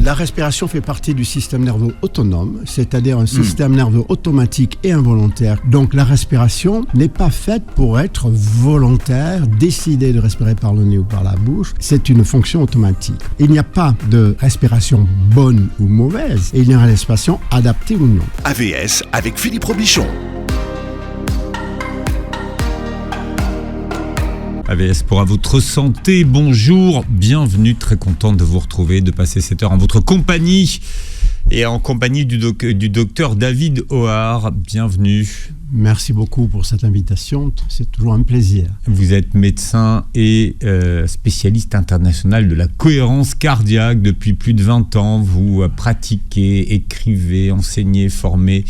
La respiration fait partie du système nerveux autonome, c'est-à-dire un système nerveux automatique et involontaire. Donc la respiration n'est pas faite pour être volontaire, décider de respirer par le nez ou par la bouche. C'est une fonction automatique. Il n'y a pas de respiration bonne ou mauvaise, il y a une respiration adaptée ou non. AVS avec Philippe Robichon. AVS pour à votre santé, bonjour, bienvenue, très content de vous retrouver, de passer cette heure en votre compagnie et en compagnie du docteur David Hoare, bienvenue. Merci beaucoup pour cette invitation, c'est toujours un plaisir. Vous êtes médecin et spécialiste international de la cohérence cardiaque depuis plus de 20 ans, vous pratiquez, écrivez, enseignez, formez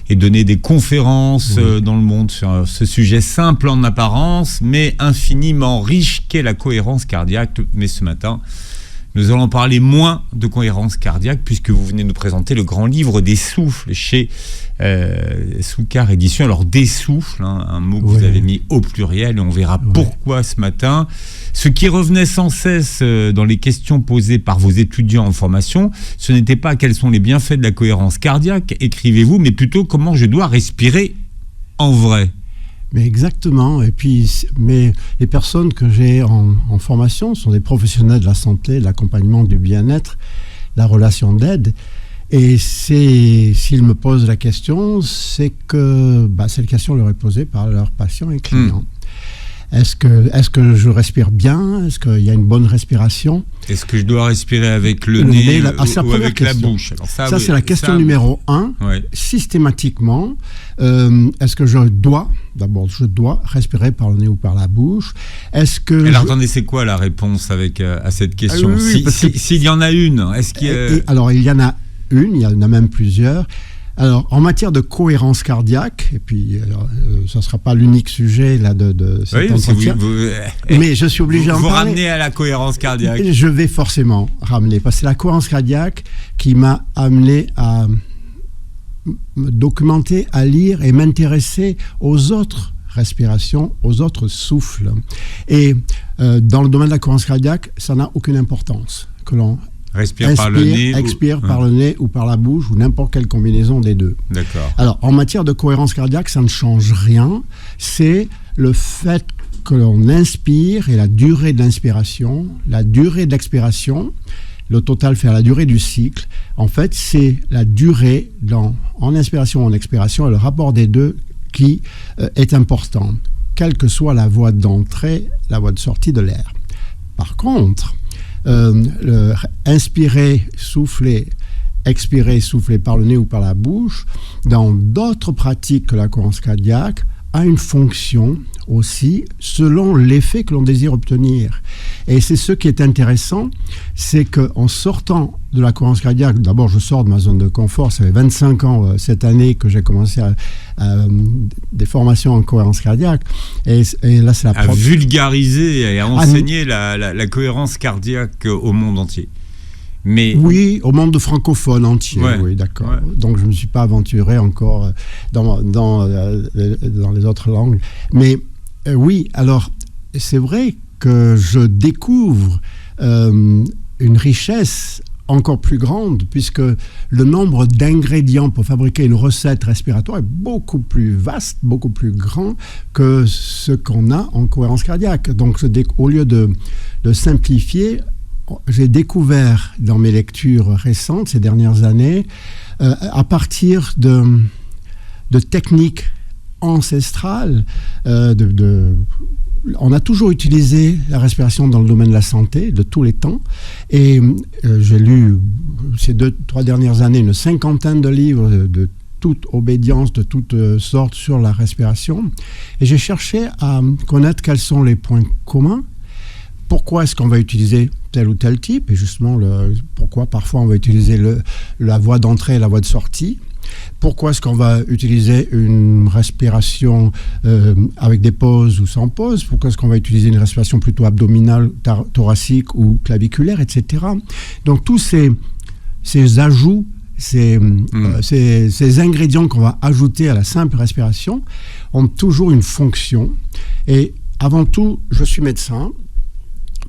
et donner des conférences dans le monde sur ce sujet simple en apparence, mais infiniment riche qu'est la cohérence cardiaque. Mais ce matin, nous allons parler moins de cohérence cardiaque, puisque vous venez nous présenter le grand livre des souffles chez Soukar Éditions. Alors, des souffles, un mot que vous avez mis au pluriel, et on verra pourquoi ce matin. Ce qui revenait sans cesse dans les questions posées par vos étudiants en formation, ce n'était pas quels sont les bienfaits de la cohérence cardiaque, écrivez-vous, mais plutôt comment je dois respirer en vrai. Mais exactement, et puis mais les personnes que j'ai en formation sont des professionnels de la santé, de l'accompagnement, du bien-être, la relation d'aide. Et s'ils me posent la question, c'est que cette question leur est posée par leurs patients et clients. Est-ce que je respire bien? Est-ce qu'il y a une bonne respiration? Est-ce que je dois respirer avec le nez ou avec la bouche? Alors ça, c'est la question numéro 1. Systématiquement, est-ce que je dois respirer par le nez ou par la bouche? Alors attendez, c'est quoi la réponse à cette question? S'il y en a une, est-ce qu'il y a... Alors il y en a une, il y en a même plusieurs. Alors, en matière de cohérence cardiaque, et puis ça ne sera pas l'unique sujet là, de cet entretien, mais je suis obligé d'en parler. Vous ramenez à la cohérence cardiaque. Je vais forcément ramener, parce que c'est la cohérence cardiaque qui m'a amené à me documenter, à lire et m'intéresser aux autres respirations, aux autres souffles. Et dans le domaine de la cohérence cardiaque, ça n'a aucune importance que l'on expire par le nez ou par la bouche, ou n'importe quelle combinaison des deux. D'accord. Alors, en matière de cohérence cardiaque, ça ne change rien. C'est le fait que l'on inspire et la durée de l'inspiration, la durée de l'expiration, le total fait la durée du cycle. En fait, c'est la durée en inspiration, en expiration, et le rapport des deux qui est important, quelle que soit la voie d'entrée, la voie de sortie de l'air. Par contre, inspirer, souffler, expirer, souffler par le nez ou par la bouche, dans d'autres pratiques que la cohérence cardiaque, a une fonction aussi selon l'effet que l'on désire obtenir. Et c'est ce qui est intéressant, c'est qu'en sortant de la cohérence cardiaque, d'abord je sors de ma zone de confort, ça fait 25 ans cette année que j'ai commencé des formations en cohérence cardiaque, et là c'est à vulgariser et à enseigner la cohérence cardiaque au monde entier. Mais... Oui, au monde francophone entier, oui, d'accord. Ouais. Donc je ne me suis pas aventuré encore dans les autres langues. Mais oui, alors c'est vrai que je découvre une richesse encore plus grande, puisque le nombre d'ingrédients pour fabriquer une recette respiratoire est beaucoup plus vaste, beaucoup plus grand que ce qu'on a en cohérence cardiaque. Donc au lieu de simplifier, j'ai découvert dans mes lectures récentes, ces dernières années, à partir de techniques ancestrales, on a toujours utilisé la respiration dans le domaine de la santé, de tous les temps, et j'ai lu ces 2-3 dernières années une 50aine de livres de toute obédience, de toutes sortes sur la respiration, et j'ai cherché à connaître quels sont les points communs. Pourquoi est-ce qu'on va utiliser tel ou tel type, et justement pourquoi parfois on va utiliser la voie d'entrée et la voie de sortie. Pourquoi est-ce qu'on va utiliser une respiration avec des pauses ou sans pause? Pourquoi est-ce qu'on va utiliser une respiration plutôt abdominale, thoracique ou claviculaire, etc. Donc tous ces ajouts, ces ingrédients qu'on va ajouter à la simple respiration ont toujours une fonction. Et avant tout, je suis médecin,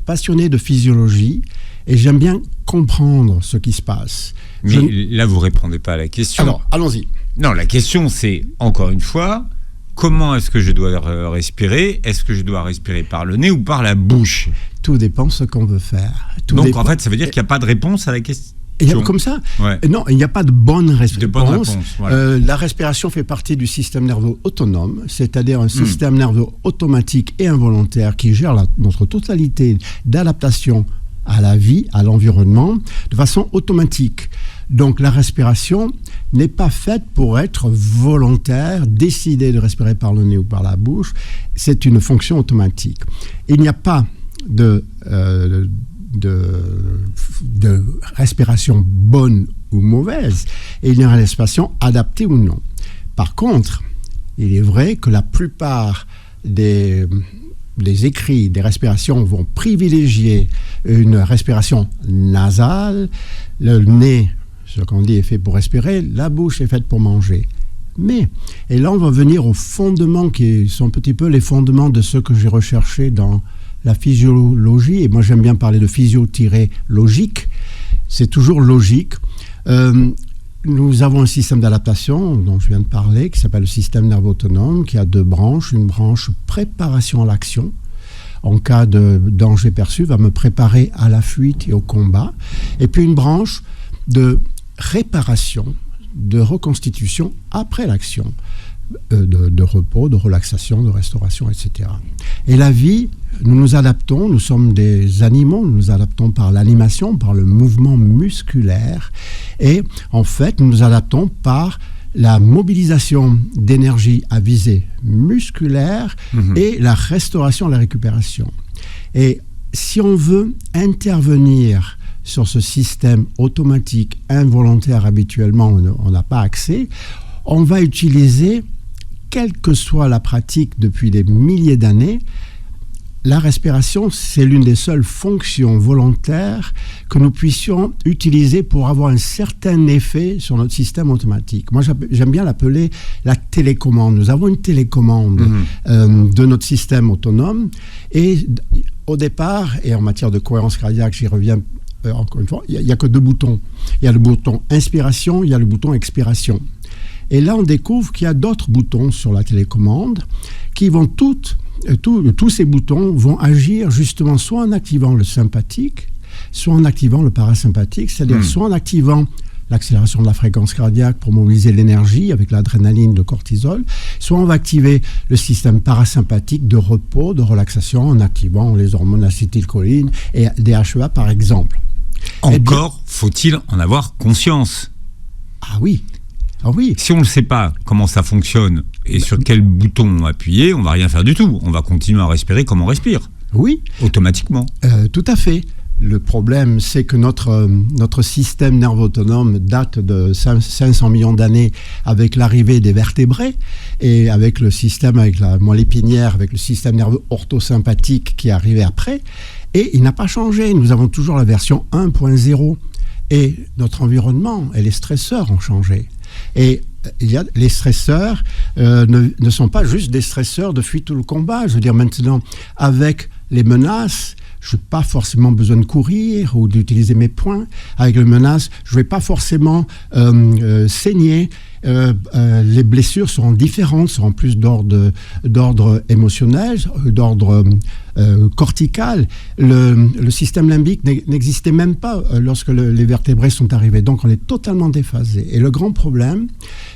passionné de physiologie, Et j'aime bien comprendre ce qui se passe. Mais là, vous ne répondez pas à la question. Alors, allons-y. Non, la question, c'est, encore une fois, comment est-ce que je dois respirer ? Est-ce que je dois respirer par le nez ou par la bouche ? Tout dépend de ce qu'on veut faire. Donc, en fait, ça veut dire qu'il n'y a pas de réponse à la question. Comme ça, ouais. Non, il n'y a pas de bonne réponse. Voilà. La respiration fait partie du système nerveux autonome, c'est-à-dire un système nerveux automatique et involontaire qui gère notre totalité d'adaptation à la vie, à l'environnement, de façon automatique. Donc la respiration n'est pas faite pour être volontaire, décider de respirer par le nez ou par la bouche. C'est une fonction automatique. Il n'y a pas de respiration bonne ou mauvaise, et il y a une respiration adaptée ou non. Par contre, il est vrai que la plupart des écrits des respirations vont privilégier une respiration nasale. Le nez, ce qu'on dit, est fait pour respirer, la bouche est faite pour manger. Mais, et là on va venir aux fondements qui sont un petit peu les fondements de ce que j'ai recherché dans la physiologie, et moi j'aime bien parler de physio-logique, c'est toujours logique. Nous avons un système d'adaptation dont je viens de parler, qui s'appelle le système nerveux autonome, qui a 2 branches. Une branche préparation à l'action, en cas de danger perçu, va me préparer à la fuite et au combat. Et puis une branche de réparation, de reconstitution après l'action, de repos, de relaxation, de restauration, etc. Et la vie, nous nous adaptons, nous sommes des animaux, nous nous adaptons par l'animation, par le mouvement musculaire, et en fait, nous nous adaptons par la mobilisation d'énergie à visée musculaire et la restauration, la récupération. Et si on veut intervenir sur ce système automatique, involontaire habituellement, on n'a pas accès, on va utiliser, quelle que soit la pratique depuis des milliers d'années, la respiration, c'est l'une des seules fonctions volontaires que nous puissions utiliser pour avoir un certain effet sur notre système automatique. Moi, j'aime bien l'appeler la télécommande. Nous avons une télécommande de notre système autonome. Et au départ, et en matière de cohérence cardiaque, j'y reviens encore une fois, il n'y a que 2 boutons. Il y a le bouton inspiration, il y a le bouton expiration. Et là, on découvre qu'il y a d'autres boutons sur la télécommande qui vont tous ces boutons vont agir justement soit en activant le sympathique, soit en activant le parasympathique, c'est-à-dire soit en activant l'accélération de la fréquence cardiaque pour mobiliser l'énergie avec l'adrénaline, le cortisol, soit on va activer le système parasympathique de repos, de relaxation en activant les hormones acétylcholine et DHEA par exemple. Encore faut-il en avoir conscience. Ah oui. Ah oui. Si on ne sait pas comment ça fonctionne et sur quel bouton appuyer, on ne va rien faire du tout. On va continuer à respirer comme on respire. Oui. Automatiquement. Tout à fait. Le problème, c'est que notre système nerveux autonome date de 500 millions d'années avec l'arrivée des vertébrés et avec le système, avec la moelle épinière, avec le système nerveux orthosympathique qui est arrivé après. Et il n'a pas changé. Nous avons toujours la version 1.0. Et notre environnement et les stresseurs ont changé. Et les stresseurs ne sont pas juste des stresseurs de fuite ou de combat. Je veux dire, maintenant, avec les menaces, je n'ai pas forcément besoin de courir ou d'utiliser mes poings. Avec les menaces, je ne vais pas forcément saigner. Les blessures seront différentes, seront plus d'ordre émotionnel, d'ordre cortical. Le système limbique n'existait même pas lorsque les vertébrés sont arrivés. Donc on est totalement déphasé. Et le grand problème,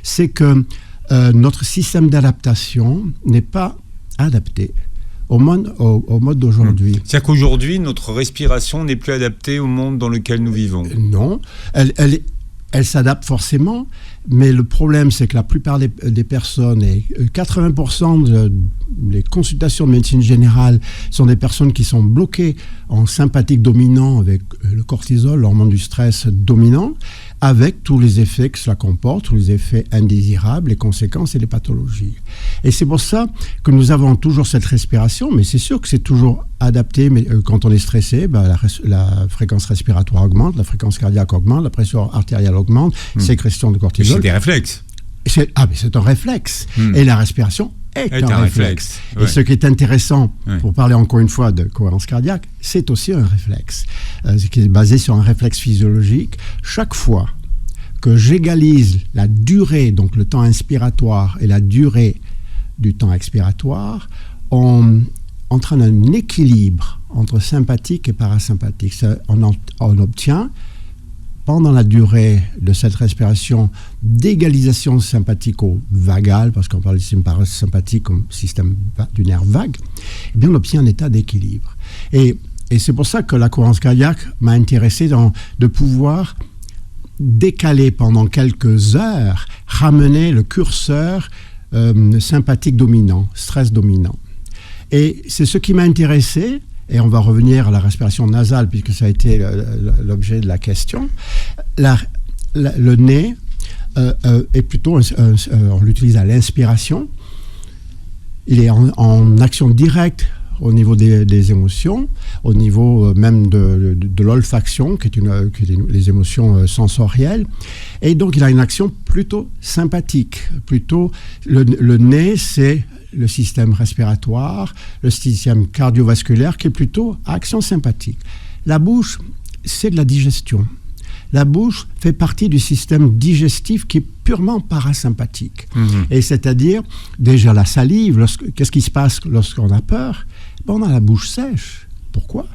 c'est que notre système d'adaptation n'est pas adapté au mode d'aujourd'hui. C'est-à-dire qu'aujourd'hui, notre respiration n'est plus adaptée au monde dans lequel nous vivons. Non, elle s'adapte forcément, mais le problème, c'est que la plupart des personnes, et 80% des consultations de médecine générale sont des personnes qui sont bloquées en sympathique dominant avec le cortisol, l'hormone du stress dominant, avec tous les effets que cela comporte, tous les effets indésirables, les conséquences et les pathologies. Et c'est pour ça que nous avons toujours cette respiration, mais c'est sûr que c'est toujours adapté, mais quand on est stressé, la fréquence respiratoire augmente, la fréquence cardiaque augmente, la pression artérielle augmente, sécrétion de cortisol. C'est des réflexes. c'est un réflexe. Et la respiration est un réflexe. Ouais. Et ce qui est intéressant, pour parler encore une fois de cohérence cardiaque, c'est aussi un réflexe, qui est basé sur un réflexe physiologique. Chaque fois que j'égalise la durée, donc le temps inspiratoire et la durée du temps expiratoire, on entraîne un équilibre entre sympathique et parasympathique. On obtient, pendant la durée de cette respiration, d'égalisation sympathico-vagale, parce qu'on parle du système parasympathique comme système du nerf vague, eh bien on obtient un état d'équilibre. Et c'est pour ça que la cohérence cardiaque m'a intéressé de pouvoir décaler pendant quelques heures, ramener le curseur sympathique dominant, stress dominant. Et c'est ce qui m'a intéressé. Et on va revenir à la respiration nasale, puisque ça a été l'objet de la question. Le nez est plutôt, on l'utilise à l'inspiration. Il est en action directe au niveau des émotions, au niveau même de l'olfaction, qui est les émotions sensorielles. Et donc, il a une action plutôt sympathique. Plutôt, le nez, c'est le système respiratoire, le système cardiovasculaire qui est plutôt à action sympathique. La bouche, c'est de la digestion. La bouche fait partie du système digestif qui est purement parasympathique. Et c'est-à-dire, déjà la salive, qu'est-ce qui se passe lorsqu'on a peur ? On a la bouche sèche. Pourquoi ?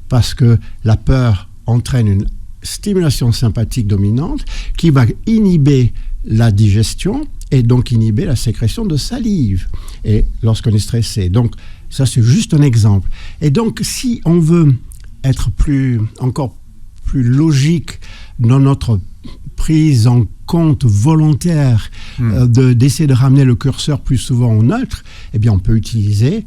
Parce que la peur entraîne une stimulation sympathique dominante qui va inhiber la digestion et donc inhiber la sécrétion de salive et lorsqu'on est stressé. Donc ça, c'est juste un exemple. Et donc si on veut être encore plus logique dans notre prise en compte volontaire d'essayer de ramener le curseur plus souvent au neutre, eh bien on peut utiliser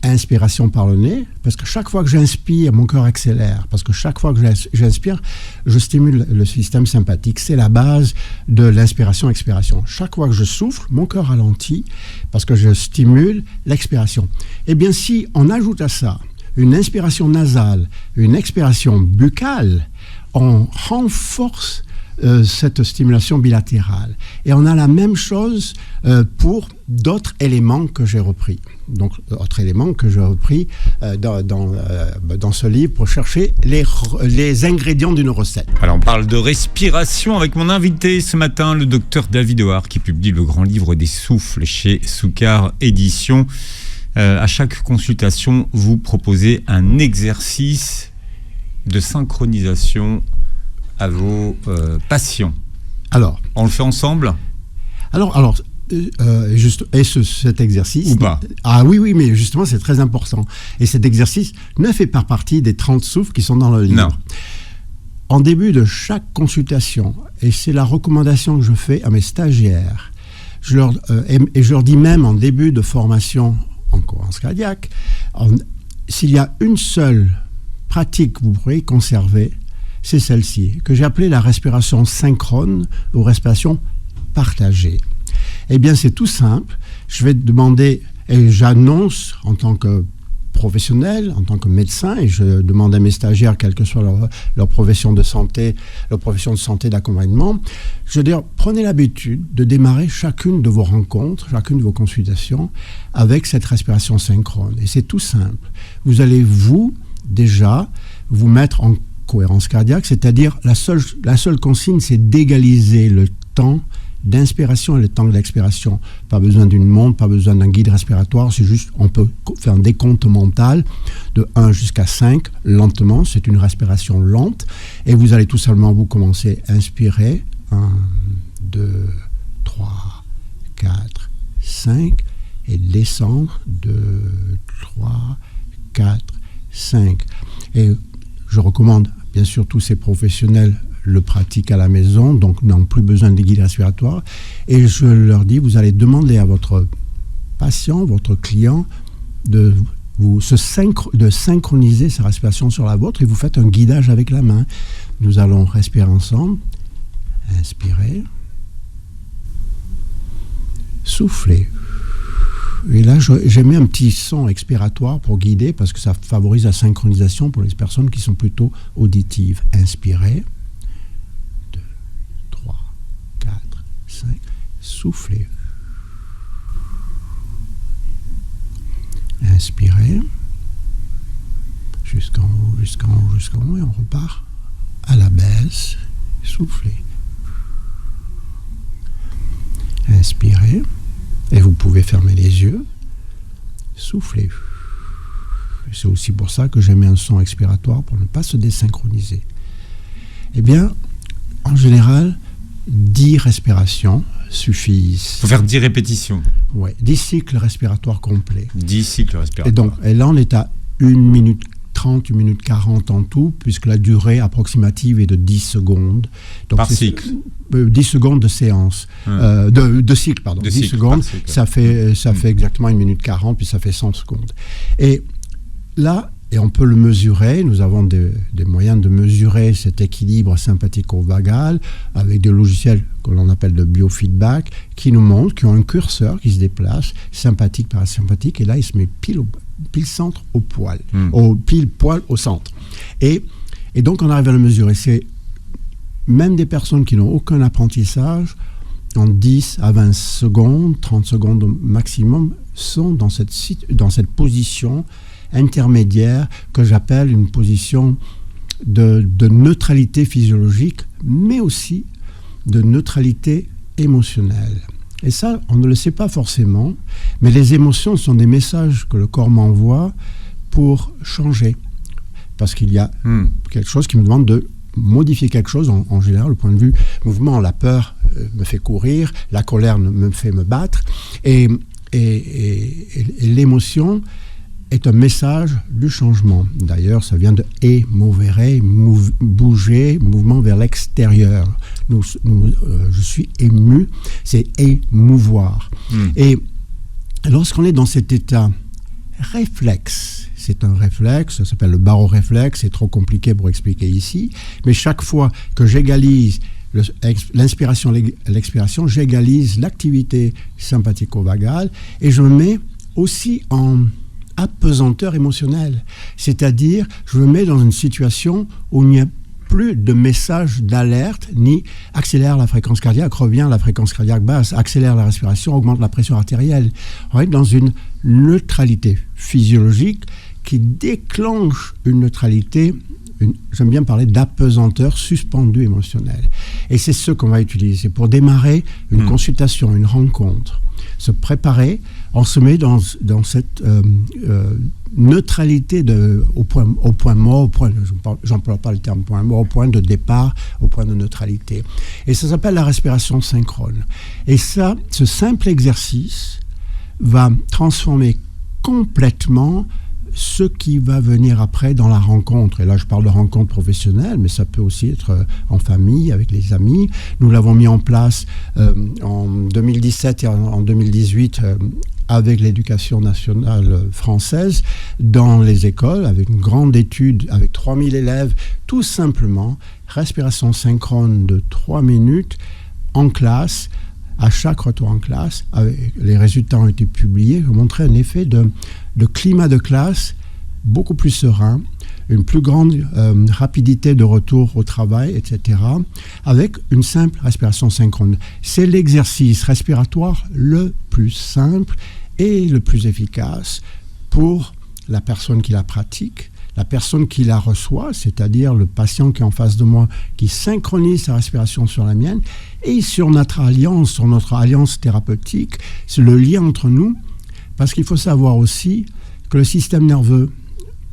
inspiration par le nez, parce que chaque fois que j'inspire, mon cœur accélère. Parce que chaque fois que j'inspire, je stimule le système sympathique. C'est la base de l'inspiration-expiration. Chaque fois que je souffle, mon cœur ralentit, parce que je stimule l'expiration. Eh bien, si on ajoute à ça une inspiration nasale, une expiration buccale, on renforce cette stimulation bilatérale. Et on a la même chose pour d'autres éléments que j'ai repris. Donc, autres éléments que j'ai repris dans ce livre pour chercher les ingrédients d'une recette. Alors, on parle de respiration avec mon invité ce matin, le docteur David O'Hare, qui publie le grand livre des souffles chez Soukar Éditions. À chaque consultation, vous proposez un exercice de synchronisation à vos patients. Alors, on le fait ensemble ? Cet exercice... Ou pas ? Ah oui, mais justement, c'est très important. Et cet exercice ne fait pas partie des 30 souffles qui sont dans le livre. Non. En début de chaque consultation, et c'est la recommandation que je fais à mes stagiaires, je leur dis même en début de formation en cohérence cardiaque, s'il y a une seule pratique que vous pourrez conserver, c'est celle-ci, que j'ai appelée la respiration synchrone ou respiration partagée. Eh bien, c'est tout simple. Je vais demander, et j'annonce en tant que professionnel, en tant que médecin, et je demande à mes stagiaires, quelle que soit leur profession de santé, leur profession de santé d'accompagnement, je veux dire, prenez l'habitude de démarrer chacune de vos rencontres, chacune de vos consultations avec cette respiration synchrone. Et c'est tout simple. Vous allez, déjà, vous mettre en cohérence cardiaque, c'est-à-dire la seule consigne, c'est d'égaliser le temps d'inspiration et le temps de l'expiration. Pas besoin d'une montre, pas besoin d'un guide respiratoire, c'est juste, on peut faire un décompte mental de 1 jusqu'à 5, lentement, c'est une respiration lente, et vous allez tout simplement vous commencer à inspirer, 1, 2, 3, 4, 5, et descendre, 2, 3, 4, 5. Et je recommande, bien sûr, tous ces professionnels le pratiquent à la maison, donc n'ont plus besoin de guide respiratoire. Et je leur dis, vous allez demander à votre patient, votre client, de synchroniser sa respiration sur la vôtre, et vous faites un guidage avec la main. Nous allons respirer ensemble. Inspirez. Soufflez. Et là, j'ai mis un petit son expiratoire pour guider, parce que ça favorise la synchronisation pour les personnes qui sont plutôt auditives. Inspirez. 2, 3, 4, 5. soufflez. Inspirez. Jusqu'en haut, jusqu'en haut, jusqu'en haut, et on repart à la baisse. Soufflez. Inspirez. Et vous pouvez fermer les yeux. Soufflez. C'est aussi pour ça que j'ai mis un son expiratoire pour ne pas se désynchroniser. Eh bien, en général, 10 respirations suffisent. Il faut faire 10 répétitions. Oui, 10 cycles respiratoires complets. 10 cycles respiratoires. Et là, on est à 1 minute 30, 1 minute 40 en tout, puisque la durée approximative est de 10 secondes. Donc par cycle 10 secondes de séance. De cycle, pardon. 10 secondes, cycle, ça fait exactement 1 minute 40, puis ça fait 100 secondes. Et là, et on peut le mesurer, nous avons des moyens de mesurer cet équilibre sympathico-vagal avec des logiciels que l'on appelle de biofeedback, qui nous montrent, qui ont un curseur qui se déplace, sympathique, parasympathique, et là, il se met pile centre au poil, pile poil au centre. Et donc, on arrive à le mesurer. C'est même des personnes qui n'ont aucun apprentissage, en 10 à 20 secondes, 30 secondes au maximum, sont dans cette position intermédiaire que j'appelle une position de neutralité physiologique, mais aussi de neutralité émotionnelle. Et ça, on ne le sait pas forcément, mais les émotions sont des messages que le corps m'envoie pour changer. Parce qu'il y a quelque chose qui me demande de modifier quelque chose, en général, le point de vue mouvement. La peur me fait courir, la colère me fait me battre, et l'émotion est un message du changement. D'ailleurs, ça vient de émovere, bouger, mouvement vers l'extérieur. Je suis ému, c'est émouvoir. Et lorsqu'on est dans cet état réflexe, c'est un réflexe, ça s'appelle le baroréflexe, c'est trop compliqué pour expliquer ici, mais chaque fois que j'égalise l'inspiration et l'expiration, j'égalise l'activité sympathico-vagale et je me mets aussi en apesanteur émotionnelle. C'est-à-dire, je me mets dans une situation où il n'y a plus de message d'alerte, ni accélère la fréquence cardiaque, revient à la fréquence cardiaque basse, accélère la respiration, augmente la pression artérielle. On est dans une neutralité physiologique qui déclenche une neutralité, j'aime bien parler d'apesanteur suspendue émotionnelle. Et c'est ce qu'on va utiliser pour démarrer une consultation, une rencontre. Se préparer, on se met dans cette neutralité au point mort, j'emploie pas le terme point mort, au point de départ, au point de neutralité. Et ça s'appelle la respiration synchrone. Et ça, ce simple exercice va transformer complètement ce qui va venir après dans la rencontre. Et là, je parle de rencontre professionnelle, mais ça peut aussi être en famille, avec les amis. Nous l'avons mis en place en 2017 et en 2018 avec l'éducation nationale française dans les écoles, avec une grande étude, avec 3000 élèves, tout simplement, respiration synchrone de 3 minutes en classe. À chaque retour en classe, les résultats ont été publiés, qui ont montré un effet de climat de classe beaucoup plus serein, une plus grande rapidité de retour au travail, etc., avec une simple respiration synchrone. C'est l'exercice respiratoire le plus simple et le plus efficace pour la personne qui la pratique, la personne qui la reçoit, c'est-à-dire le patient qui est en face de moi, qui synchronise sa respiration sur la mienne, et sur notre alliance thérapeutique, c'est le lien entre nous, parce qu'il faut savoir aussi que le système nerveux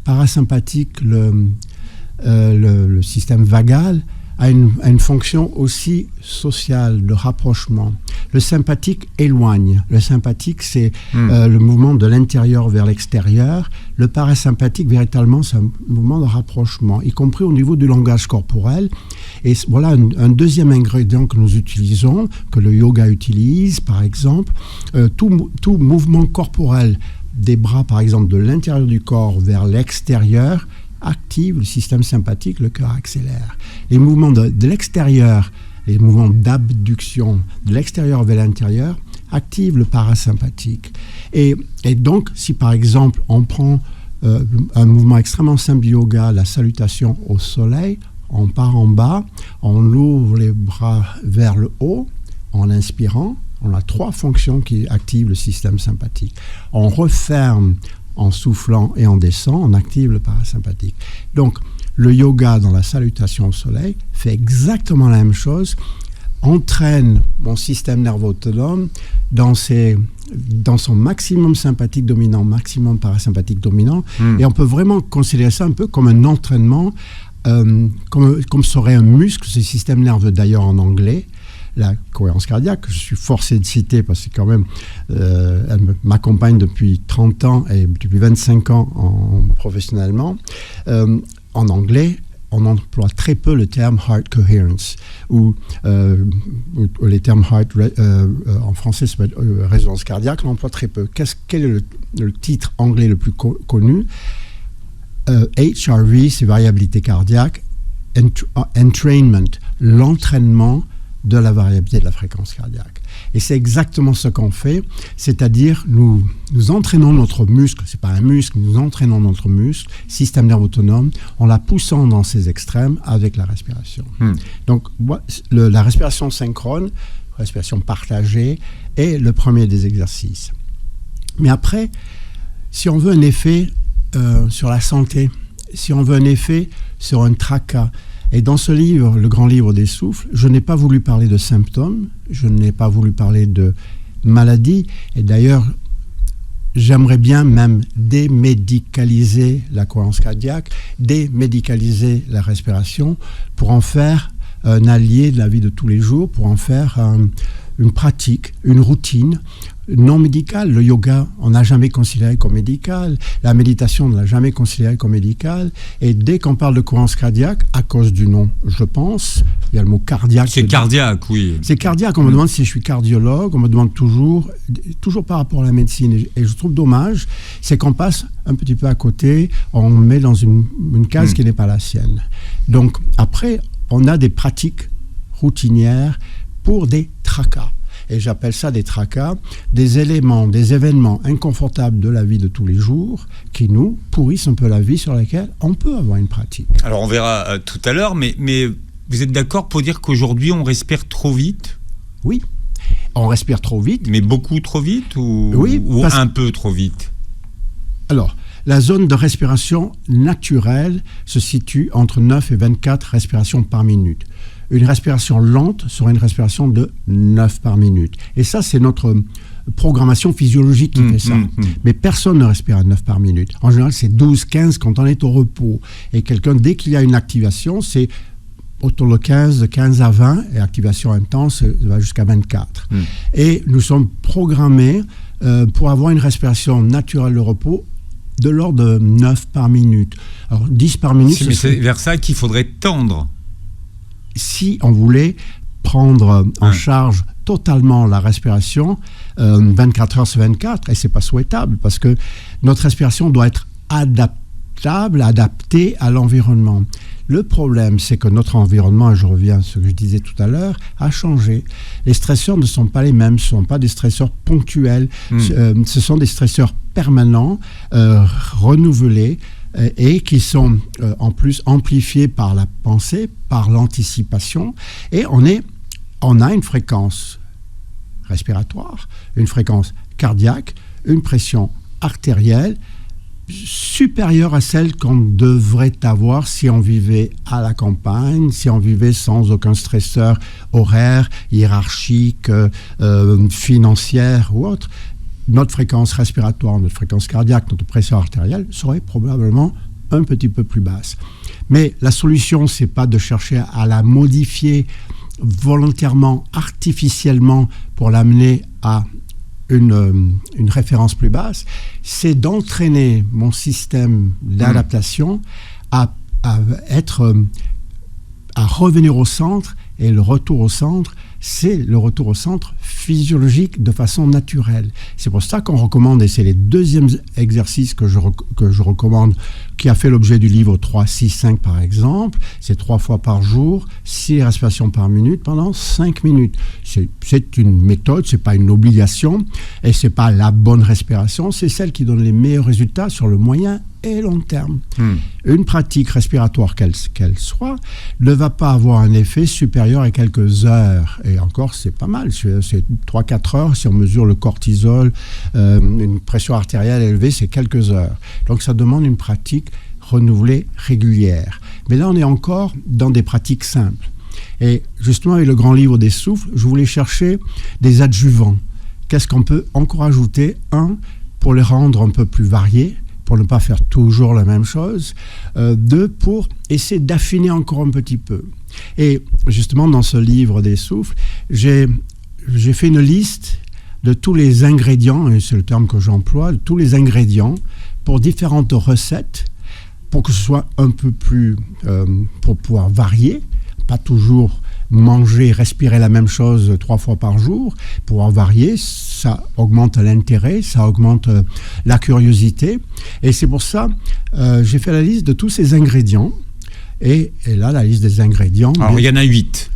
parasympathique, le système vagal, a une fonction aussi sociale, de rapprochement. Le sympathique éloigne. Le sympathique, c'est le mouvement de l'intérieur vers l'extérieur. Le parasympathique, véritablement, c'est un mouvement de rapprochement, y compris au niveau du langage corporel. Et voilà un deuxième ingrédient que nous utilisons, que le yoga utilise, par exemple. Tout mouvement corporel des bras, par exemple, de l'intérieur du corps vers l'extérieur, active le système sympathique, le cœur accélère. Les mouvements de l'extérieur, les mouvements d'abduction de l'extérieur vers l'intérieur, activent le parasympathique. Et donc, si par exemple on prend un mouvement extrêmement simple du yoga, la salutation au soleil, on part en bas, on ouvre les bras vers le haut en inspirant, On a 3 fonctions qui activent le système sympathique. On referme en soufflant et en descend, on active le parasympathique. Donc, le yoga dans la salutation au soleil fait exactement la même chose, entraîne mon système nerveux autonome dans son maximum sympathique dominant, maximum parasympathique dominant, et on peut vraiment considérer ça un peu comme un entraînement, comme serait un muscle, ce système nerveux d'ailleurs en anglais, la cohérence cardiaque, que je suis forcé de citer parce que quand même, elle m'accompagne depuis 30 ans et depuis 25 ans professionnellement. En anglais, on emploie très peu le terme heart coherence, ou les termes heart, en français, ça peut être résonance cardiaque, on emploie très peu. Quel est le titre anglais le plus connu? HRV, c'est variabilité cardiaque, entrainment, l'entraînement de la variabilité de la fréquence cardiaque. Et c'est exactement ce qu'on fait, c'est-à-dire nous entraînons notre muscle, c'est pas un muscle, nous entraînons notre muscle, système nerveux autonome, en la poussant dans ses extrêmes avec la respiration. Donc la respiration synchrone, respiration partagée, est le premier des exercices. Mais après, si on veut un effet sur la santé, si on veut un effet sur un tracas, et dans ce livre, le grand livre des souffles, je n'ai pas voulu parler de symptômes, je n'ai pas voulu parler de maladies, et d'ailleurs, j'aimerais bien même démédicaliser la cohérence cardiaque, démédicaliser la respiration, pour en faire un allié de la vie de tous les jours, pour en faire une pratique, une routine non médicale. Le yoga, on n'a jamais considéré comme médical. La méditation, on n'a jamais considéré comme médicale. Et dès qu'on parle de cohérence cardiaque, à cause du nom, je pense, il y a le mot cardiaque. C'est cardiaque, oui. C'est cardiaque. On me demande si je suis cardiologue. On me demande toujours par rapport à la médecine. Et je trouve dommage, c'est qu'on passe un petit peu à côté. On met dans une case qui n'est pas la sienne. Donc, après, on a des pratiques routinières pour des tracas. Et j'appelle ça des tracas, des événements inconfortables de la vie de tous les jours qui nous pourrissent un peu la vie sur laquelle on peut avoir une pratique. Alors on verra tout à l'heure, mais vous êtes d'accord pour dire qu'aujourd'hui on respire trop vite ? Oui, on respire trop vite. Mais beaucoup trop vite ou un peu trop vite ? Alors, la zone de respiration naturelle se situe entre 9 et 24 respirations par minute. Une respiration lente serait une respiration de 9 par minute. Et ça, c'est notre programmation physiologique qui fait ça. Mais personne ne respire à 9 par minute. En général, c'est 12, 15 quand on est au repos. Et quelqu'un, dès qu'il y a une activation, c'est autour de 15 à 20, et activation intense va jusqu'à 24. Et nous sommes programmés pour avoir une respiration naturelle de repos de l'ordre de 9 par minute. Alors, 10 par minute... Mais c'est vers ça qu'il faudrait tendre. Si on voulait prendre en charge totalement la respiration 24 heures sur 24, et ce n'est pas souhaitable, parce que notre respiration doit être adaptée à l'environnement. Le problème, c'est que notre environnement, et je reviens à ce que je disais tout à l'heure, a changé. Les stresseurs ne sont pas les mêmes, ce ne sont pas des stresseurs ponctuels, ce sont des stresseurs permanents, renouvelés, et qui sont en plus amplifiés par la pensée, par l'anticipation, et on a une fréquence respiratoire, une fréquence cardiaque, une pression artérielle supérieure à celle qu'on devrait avoir si on vivait à la campagne, si on vivait sans aucun stresseur horaire, hiérarchique, financière ou autre. Notre fréquence respiratoire, notre fréquence cardiaque, notre pression artérielle serait probablement un petit peu plus basse. Mais la solution, c'est pas de chercher à la modifier volontairement, artificiellement, pour l'amener à une référence plus basse, c'est d'entraîner mon système d'adaptation à revenir au centre, et le retour au centre, c'est le retour au centre physiologique de façon naturelle. C'est pour ça qu'on recommande, et c'est le deuxième exercice que je recommande, qui a fait l'objet du livre 3, 6, 5 par exemple, c'est 3 fois par jour, 6 respirations par minute pendant 5 minutes. C'est une méthode, c'est pas une obligation, et c'est pas la bonne respiration, c'est celle qui donne les meilleurs résultats sur le moyen et long terme. Une pratique respiratoire, quelle soit, ne va pas avoir un effet supérieur supérieur à quelques heures. Et encore, c'est pas mal. C'est 3-4 heures. Si on mesure le cortisol, une pression artérielle élevée, c'est quelques heures. Donc ça demande une pratique renouvelée régulière. Mais là, on est encore dans des pratiques simples. Et justement, avec le grand livre des souffles, je voulais chercher des adjuvants. Qu'est-ce qu'on peut encore ajouter? Pour les rendre un peu plus variés, pour ne pas faire toujours la même chose. 2, pour essayer d'affiner encore un petit peu. Et justement, dans ce livre des souffles, j'ai fait une liste de tous les ingrédients, et c'est le terme que j'emploie, de tous les ingrédients pour différentes recettes, pour que ce soit un peu plus, pour pouvoir varier, pas toujours manger, respirer la même chose 3 fois par jour, pouvoir varier, ça augmente l'intérêt, ça augmente la curiosité. Et c'est pour ça, j'ai fait la liste de tous ces ingrédients. Et là, la liste des ingrédients... Alors, il y en a 8.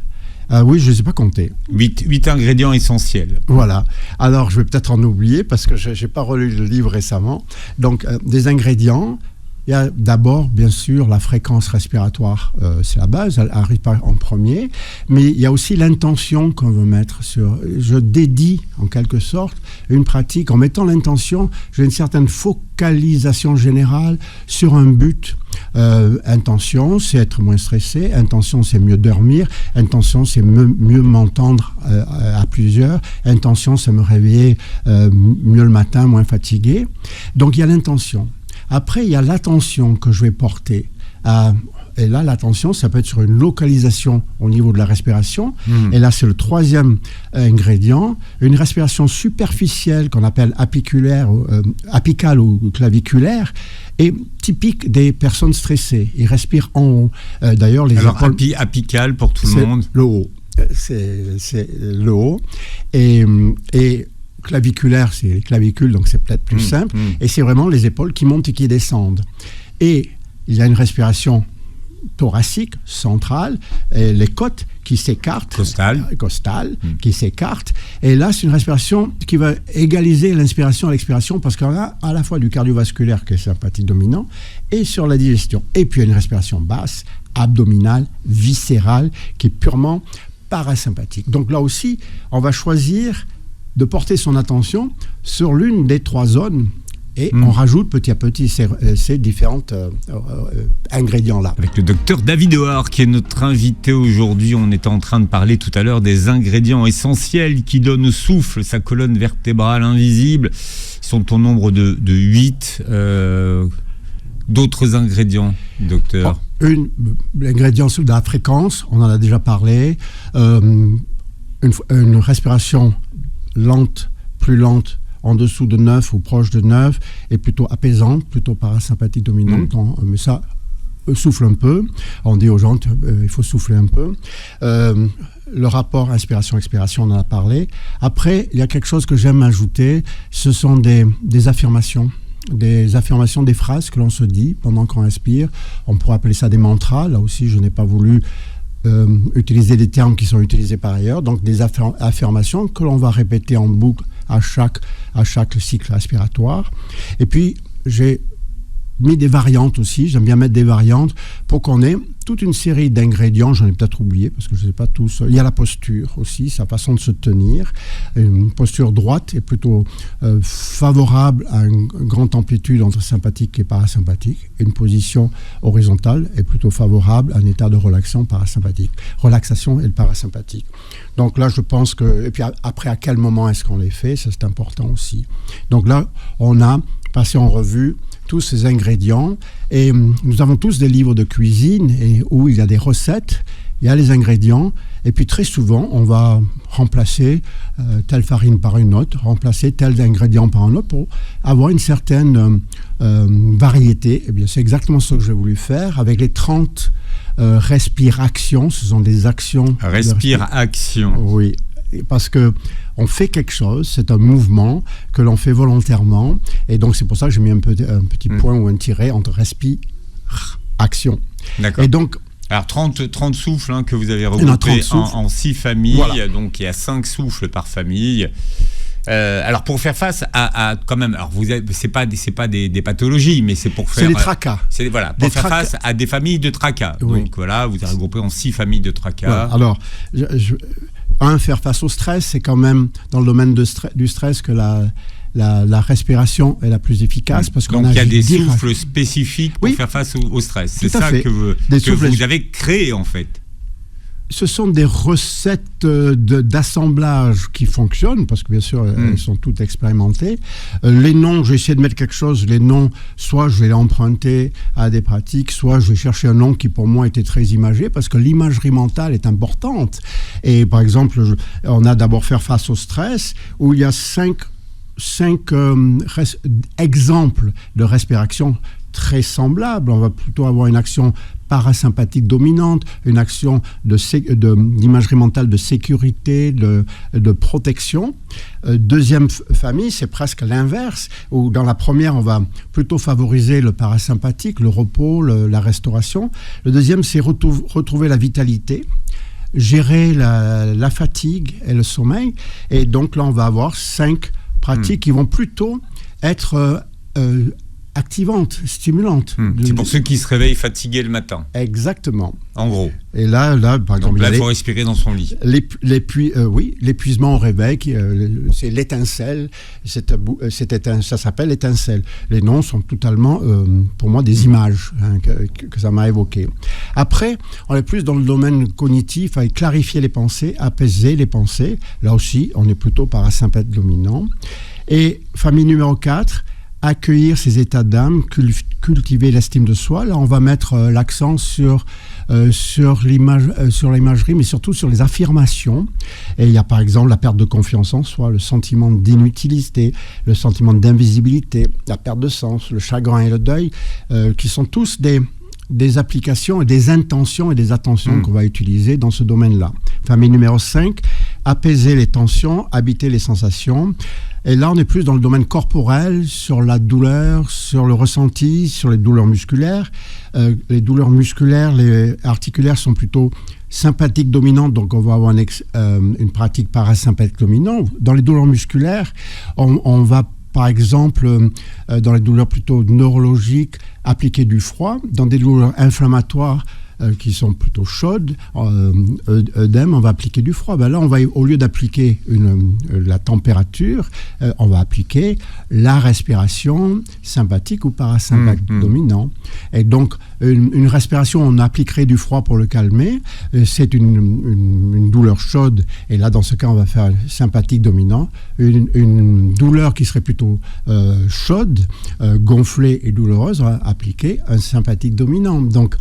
Oui, je ne sais pas compter. 8 ingrédients essentiels. Voilà. Alors, je vais peut-être en oublier parce que je n'ai pas relu le livre récemment. Donc, des ingrédients... Il y a d'abord, bien sûr, la fréquence respiratoire, c'est la base, elle arrive en premier, mais il y a aussi l'intention qu'on veut mettre sur... Je dédie, en quelque sorte, une pratique. En mettant l'intention, j'ai une certaine focalisation générale sur un but. Intention, c'est être moins stressé. Intention, c'est mieux dormir. Intention, c'est mieux m'entendre à plusieurs. Intention, c'est me réveiller mieux le matin, moins fatigué. Donc, il y a l'intention. Après, il y a l'attention que je vais porter. Et là, l'attention, ça peut être sur une localisation au niveau de la respiration. Et là, c'est le 3e ingrédient. Une respiration superficielle qu'on appelle apicale ou claviculaire est typique des personnes stressées. Ils respirent en haut. D'ailleurs, les Alors, épaules... apical pour tout le monde. Le haut. C'est le haut. Et claviculaire, c'est les clavicules, donc c'est peut-être plus simple. Et c'est vraiment les épaules qui montent et qui descendent. Et il y a une respiration thoracique, centrale, et les côtes qui s'écartent. Costale, qui s'écartent. Et là, c'est une respiration qui va égaliser l'inspiration et l'expiration parce qu'on a à la fois du cardiovasculaire qui est sympathique dominant et sur la digestion. Et puis, il y a une respiration basse, abdominale, viscérale, qui est purement parasympathique. Donc là aussi, on va choisir de porter son attention sur l'une des 3 zones et on rajoute petit à petit ces différents ingrédients-là. Avec le docteur David O'Hare qui est notre invité aujourd'hui, on était en train de parler tout à l'heure des ingrédients essentiels qui donnent souffle, sa colonne vertébrale invisible. Ils sont au nombre de 8. D'autres ingrédients, docteur? L'ingrédient de la fréquence, on en a déjà parlé. Une respiration lente, plus lente, en dessous de 9 ou proche de 9, et plutôt apaisante, plutôt parasympathique dominante. Mais ça souffle un peu. On dit aux gens, il faut souffler un peu. Le rapport inspiration-expiration, on en a parlé. Après, il y a quelque chose que j'aime ajouter, ce sont des affirmations. Des affirmations, des phrases que l'on se dit pendant qu'on respire. On pourrait appeler ça des mantras. Là aussi, je n'ai pas voulu utiliser des termes qui sont utilisés par ailleurs, donc des affirmations que l'on va répéter en boucle à chaque cycle respiratoire. Et puis, j'ai mis des variantes aussi, j'aime bien mettre des variantes pour qu'on ait toute une série d'ingrédients, j'en ai peut-être oublié parce que je ne sais pas tous. Il y a la posture aussi, sa façon de se tenir. Une posture droite est plutôt favorable à une grande amplitude entre sympathique et parasympathique. Une position horizontale est plutôt favorable à un état de relaxation parasympathique. Relaxation et le parasympathique. Donc là, je pense que... Et puis après, à quel moment est-ce qu'on les fait? Ça, c'est important aussi. Donc là, on a passé en revue tous ces ingrédients et nous avons tous des livres de cuisine où il y a des recettes, il y a les ingrédients et puis très souvent on va remplacer telle farine par une autre, remplacer tel ingrédient par un autre pour avoir une certaine variété. Et bien c'est exactement ce que j'ai voulu faire avec les 30 respire-actions, ce sont des actions. Respire-action. Oui. Parce qu'on fait quelque chose, c'est un mouvement que l'on fait volontairement. Et donc, c'est pour ça que j'ai mis un petit point ou un tiret entre respire, action. D'accord. Et donc, alors, 30 souffles que vous avez regroupés en 6 familles. Voilà. Donc, il y a 5 souffles par famille. Alors pour faire face à quand même, alors c'est pas des pathologies, mais c'est pour faire. C'est des tracas. Pour faire face à des familles de tracas. Oui. Donc voilà, vous êtes regroupé en 6 familles de tracas. Ouais, alors, faire face au stress, c'est quand même dans le domaine du stress que la respiration est la plus efficace. Parce qu'on donc il y a des souffles spécifiques pour faire face au stress. C'est ça que vous avez créé en fait. Ce sont des recettes d'assemblage qui fonctionnent, parce que bien sûr, elles sont toutes expérimentées. Les noms, j'ai essayé de mettre quelque chose. Les noms, soit je vais les emprunter à des pratiques, soit je vais chercher un nom qui pour moi était très imagé, parce que l'imagerie mentale est importante. Et par exemple, on a d'abord faire face au stress, où il y a 5 exemples de respiration très semblables. On va plutôt avoir une action parasympathique dominante, une action d'imagerie mentale de sécurité, de protection. Deuxième famille, c'est presque l'inverse, où dans la première, on va plutôt favoriser le parasympathique, le repos, la restauration. Le deuxième, c'est retrouver la vitalité, gérer la fatigue et le sommeil. Et donc là, on va avoir 5 pratiques qui vont plutôt être activantes, stimulantes. C'est pour ceux qui se réveillent fatigués le matin. Exactement. En gros. Et là par exemple... Donc là, il faut respirer dans son lit. Oui, l'épuisement au réveil, c'est l'étincelle. Ça s'appelle l'étincelle. Les noms sont totalement, pour moi, des images que ça m'a évoqué. Après, on est plus dans le domaine cognitif, avec clarifier les pensées, apaiser les pensées. Là aussi, on est plutôt parasympathique dominant. Et famille numéro 4, accueillir ses états d'âme, cultiver l'estime de soi. Là, on va mettre l'accent sur l'imagerie, mais surtout sur les affirmations. Et il y a par exemple la perte de confiance en soi, le sentiment d'inutilité, le sentiment d'invisibilité, la perte de sens, le chagrin et le deuil, qui sont tous des applications et des intentions et des attentions qu'on va utiliser dans ce domaine-là. Famille numéro 5, apaiser les tensions, habiter les sensations. Et là, on est plus dans le domaine corporel, sur la douleur, sur le ressenti, sur les douleurs musculaires. Les douleurs musculaires, les articulaires sont plutôt sympathiques dominantes, donc on va avoir une pratique parasympathique dominante. Dans les douleurs musculaires, on va par exemple, dans les douleurs plutôt neurologiques, appliquer du froid. Dans des douleurs inflammatoires qui sont plutôt chaudes, œdème, on va appliquer du froid. Ben là, au lieu d'appliquer la température, on va appliquer la respiration sympathique ou parasympathique dominant. Et donc, une respiration, on appliquerait du froid pour le calmer. C'est une douleur chaude. Et là, dans ce cas, on va faire sympathique dominant. Une douleur qui serait plutôt chaude, gonflée et douloureuse, on va appliquer un sympathique dominant. Donc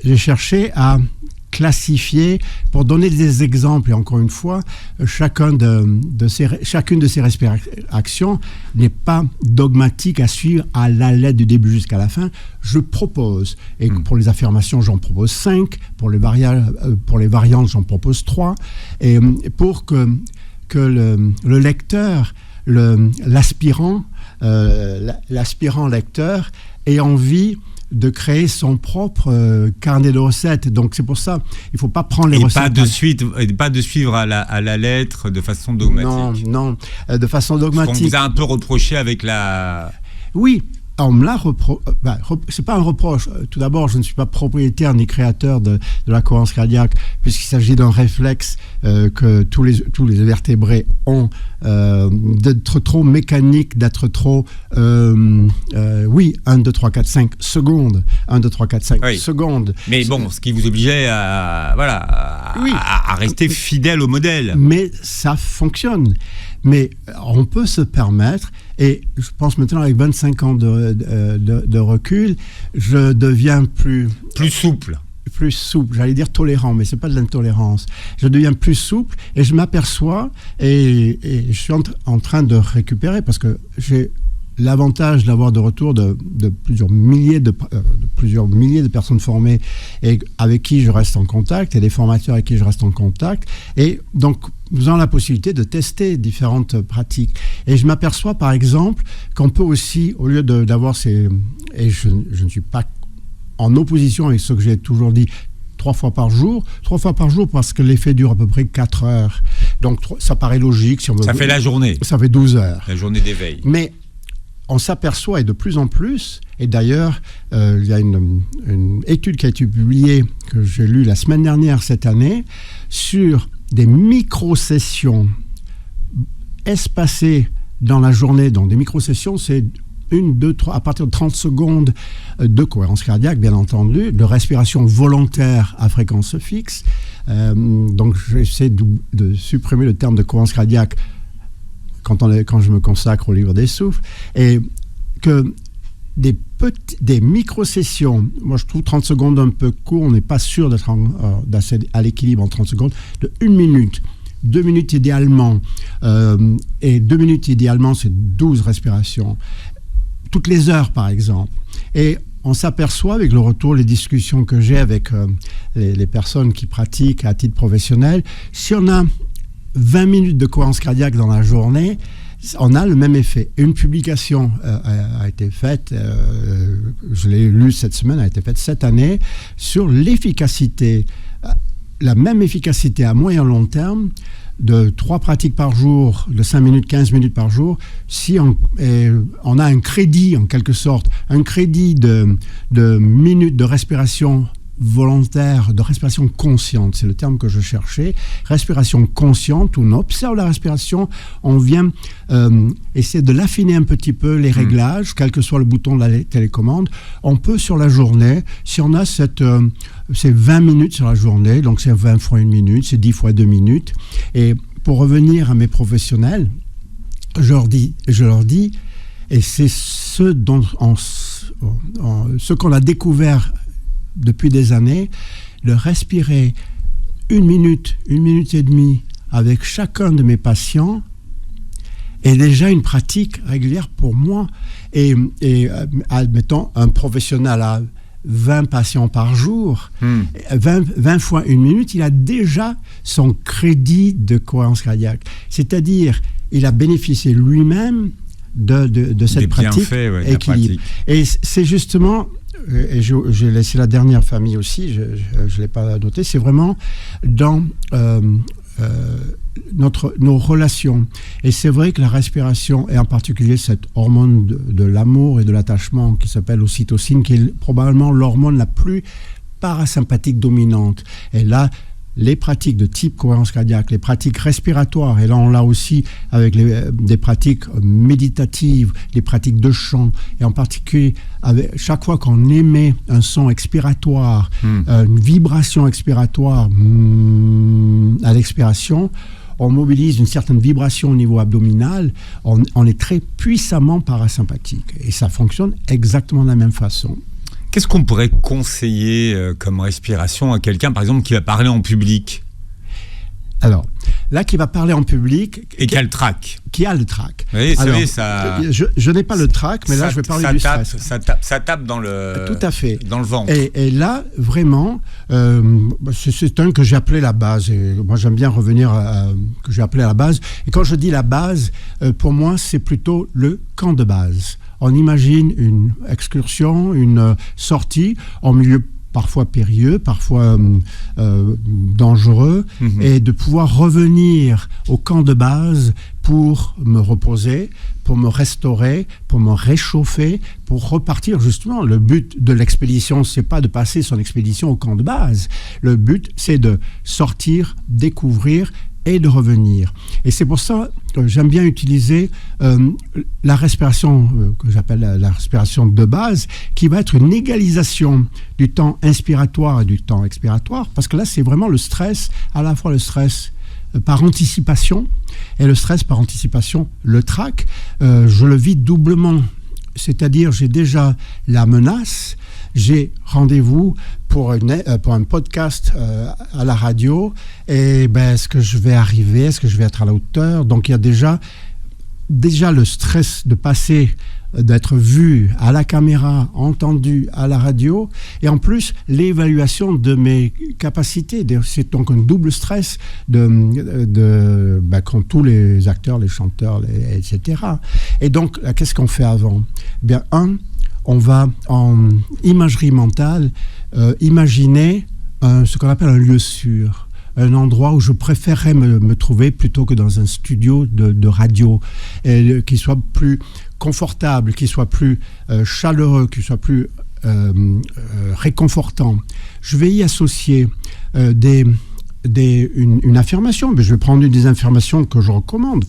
j'ai cherché à classifier, pour donner des exemples, et encore une fois, chacune de ces respirations n'est pas dogmatique à suivre à la lettre du début jusqu'à la fin. Je propose, et pour les affirmations, j'en propose 5, pour les variantes, j'en propose 3, et pour que le lecteur, l'aspirant lecteur ait envie de créer son propre carnet de recettes. Donc c'est pour ça, il ne faut pas prendre les recettes. Pas de suivre à la lettre de façon dogmatique. Non, de façon dogmatique. Ce qu'on vous a un peu reproché avec la... Oui, on me l'a c'est pas un reproche. Tout d'abord, je ne suis pas propriétaire ni créateur de la cohérence cardiaque, puisqu'il s'agit d'un réflexe que tous les vertébrés ont, d'être trop mécanique, d'être trop 1, 2, 3, 4, 5 secondes. 1, 2, 3, 4, 5 secondes. Mais bon, ce qui vous obligeait à rester fidèle au modèle. Mais ça fonctionne. Mais on peut se permettre, et je pense maintenant avec 25 ans de recul, je deviens plus souple. Plus souple, j'allais dire tolérant, mais c'est pas de l'intolérance. Je deviens plus souple et je m'aperçois, et je suis en train de récupérer, parce que j'ai l'avantage d'avoir de retour de plusieurs milliers de personnes formées et avec qui je reste en contact, et des formateurs avec qui je reste en contact. Et donc, nous avons la possibilité de tester différentes pratiques. Et je m'aperçois, par exemple, qu'on peut aussi, au lieu d'avoir ces... Et je ne suis pas en opposition avec ce que j'ai toujours dit, 3 fois par jour parce que l'effet dure à peu près 4 heures. Donc ça paraît logique. Si on veut, ça fait la journée. Ça fait 12 heures. La journée d'éveil. Mais on s'aperçoit, et de plus en plus, et d'ailleurs, il y a une étude qui a été publiée, que j'ai lue la semaine dernière, cette année, sur des micro-sessions espacées dans la journée. Donc des micro-sessions, c'est 1, 2, 3, à partir de 30 secondes de cohérence cardiaque, bien entendu, de respiration volontaire à fréquence fixe. Donc j'essaie de supprimer le terme de cohérence cardiaque quand je me consacre au livre des souffles, et que des micro-sessions, moi je trouve 30 secondes un peu court, on n'est pas sûr d'être à l'équilibre en 30 secondes, de 1 minute, 2 minutes idéalement, et 2 minutes idéalement c'est 12 respirations, toutes les heures par exemple. Et on s'aperçoit avec le retour, les discussions que j'ai avec les personnes qui pratiquent à titre professionnel, si on a 20 minutes de cohérence cardiaque dans la journée, on a le même effet. Une publication a été faite, je l'ai lue cette semaine, a été faite cette année, sur l'efficacité, la même efficacité à moyen long terme de 3 pratiques par jour, de 5 minutes, 15 minutes par jour, si on a un crédit en quelque sorte, un crédit de minutes de respiration volontaire, de respiration consciente, c'est le terme que je cherchais, respiration consciente, où on observe la respiration, on vient essayer de l'affiner un petit peu, les réglages, quel que soit le bouton de la télécommande, on peut sur la journée, si on a ces 20 minutes sur la journée, donc c'est 20 fois 1 minute, c'est 10 fois 2 minutes, et pour revenir à mes professionnels, je leur dis, et c'est ce qu'on a découvert depuis des années, de respirer 1 minute et demie avec chacun de mes patients est déjà une pratique régulière pour moi. Et admettons, un professionnel a 20 patients par jour, 20 fois 1 minute, il a déjà son crédit de cohérence cardiaque. C'est-à-dire, il a bénéficié lui-même de cette pratique équilibre. Et c'est justement... Et j'ai laissé la dernière famille aussi, je ne l'ai pas noté, c'est vraiment dans nos relations. Et c'est vrai que la respiration, et en particulier cette hormone de l'amour et de l'attachement qui s'appelle l'ocytocine, qui est probablement l'hormone la plus parasympathique dominante. Et là, les pratiques de type cohérence cardiaque, les pratiques respiratoires, et là on l'a aussi avec des pratiques méditatives, les pratiques de chant, et en particulier chaque fois qu'on émet un son expiratoire, une vibration expiratoire à l'expiration, on mobilise une certaine vibration au niveau abdominal, on est très puissamment parasympathique, et ça fonctionne exactement de la même façon. Qu'est-ce qu'on pourrait conseiller comme respiration à quelqu'un, par exemple, qui va parler en public ? Alors, là, qui va parler en public... Et qui a le trac. Qui a le trac. Oui, vous savez, ça... Je n'ai pas le trac, mais là, je vais parler du stress. Ça tape dans le... Tout à fait. Dans le ventre. Et là, vraiment, c'est un que j'ai appelé la base. Et moi, j'aime bien revenir que j'ai appelé la base. Et quand je dis la base, pour moi, c'est plutôt le camp de base. On imagine une excursion, une sortie en milieu parfois périlleux, parfois dangereux, et de pouvoir revenir au camp de base pour me reposer, pour me restaurer, pour me réchauffer, pour repartir justement. Le but de l'expédition, c'est pas de passer son expédition au camp de base. Le but, c'est de sortir, découvrir et de revenir. Et c'est pour ça que j'aime bien utiliser la respiration que j'appelle la respiration de base, qui va être une égalisation du temps inspiratoire et du temps expiratoire, parce que là, c'est vraiment le stress, à la fois le stress par anticipation et le stress par anticipation, le trac. Je le vis doublement, c'est-à-dire j'ai déjà la menace, j'ai rendez-vous pour un podcast à la radio, et est-ce que je vais arriver, est-ce que je vais être à la hauteur? Donc il y a déjà le stress de passer, d'être vu à la caméra, entendu à la radio, et en plus l'évaluation de mes capacités. C'est donc un double stress quand tous les acteurs, les chanteurs, etc. Et donc, qu'est-ce qu'on fait avant? On va en imagerie mentale imaginer ce qu'on appelle un lieu sûr. un endroit où je préférerais me trouver plutôt que dans un studio de radio, qui soit plus confortable, qui soit plus chaleureux, qui soit plus réconfortant. Je vais y associer une affirmation, mais je vais prendre une des affirmations que je recommande.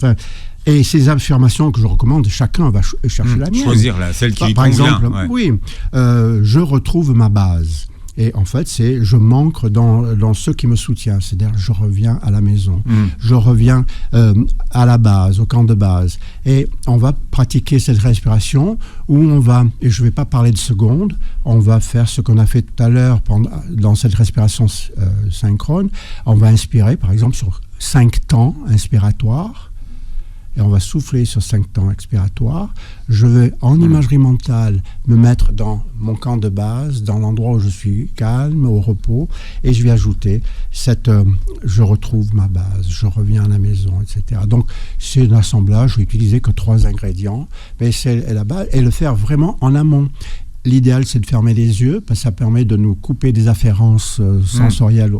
Et ces affirmations que je recommande, chacun va chercher la mienne. Choisir celle qui lui convient. Par exemple, oui, je retrouve ma base. Et en fait, c'est je m'ancre dans ce qui me soutient. C'est-à-dire, je reviens à la maison. Je reviens à la base, au camp de base. Et on va pratiquer cette respiration où on va, et je ne vais pas parler de secondes, on va faire ce qu'on a fait tout à l'heure dans cette respiration synchrone. On va inspirer, par exemple, sur 5 temps inspiratoires. Et on va souffler sur 5 temps expiratoires. Je vais, en imagerie mentale, me mettre dans mon camp de base, dans l'endroit où je suis calme, au repos, et je vais ajouter je retrouve ma base, je reviens à la maison, etc. Donc, c'est un assemblage, je vais utiliser que 3 ingrédients, mais c'est la base, et le faire vraiment en amont. L'idéal, c'est de fermer les yeux, parce que ça permet de nous couper des afférences sensorielles,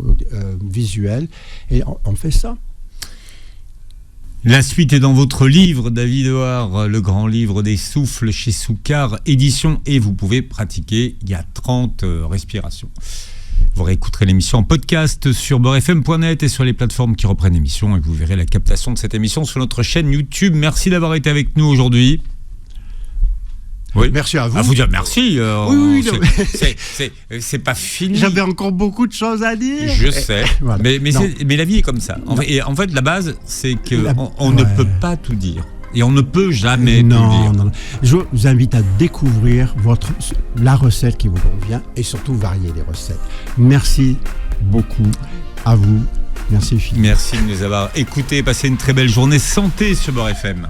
visuelles, et on fait ça. La suite est dans votre livre, David Hoare, le grand livre des souffles chez Soukar Édition, et vous pouvez pratiquer, il y a 30 respirations. Vous réécouterez l'émission en podcast sur beurrefm.net et sur les plateformes qui reprennent l'émission, et vous verrez la captation de cette émission sur notre chaîne YouTube. Merci d'avoir été avec nous aujourd'hui. Oui. Merci à vous. À vous dire merci. Oui, c'est pas fini. J'avais encore beaucoup de choses à dire. Je sais. Voilà. Mais la vie est comme ça. Et en fait, la base, c'est qu'on ne peut pas tout dire. Et on ne peut jamais tout dire. Non. Je vous invite à découvrir la recette qui vous convient et surtout varier les recettes. Merci beaucoup à vous. Merci Philippe. Merci de nous avoir écoutés. Passez une très belle journée santé sur Beurre FM.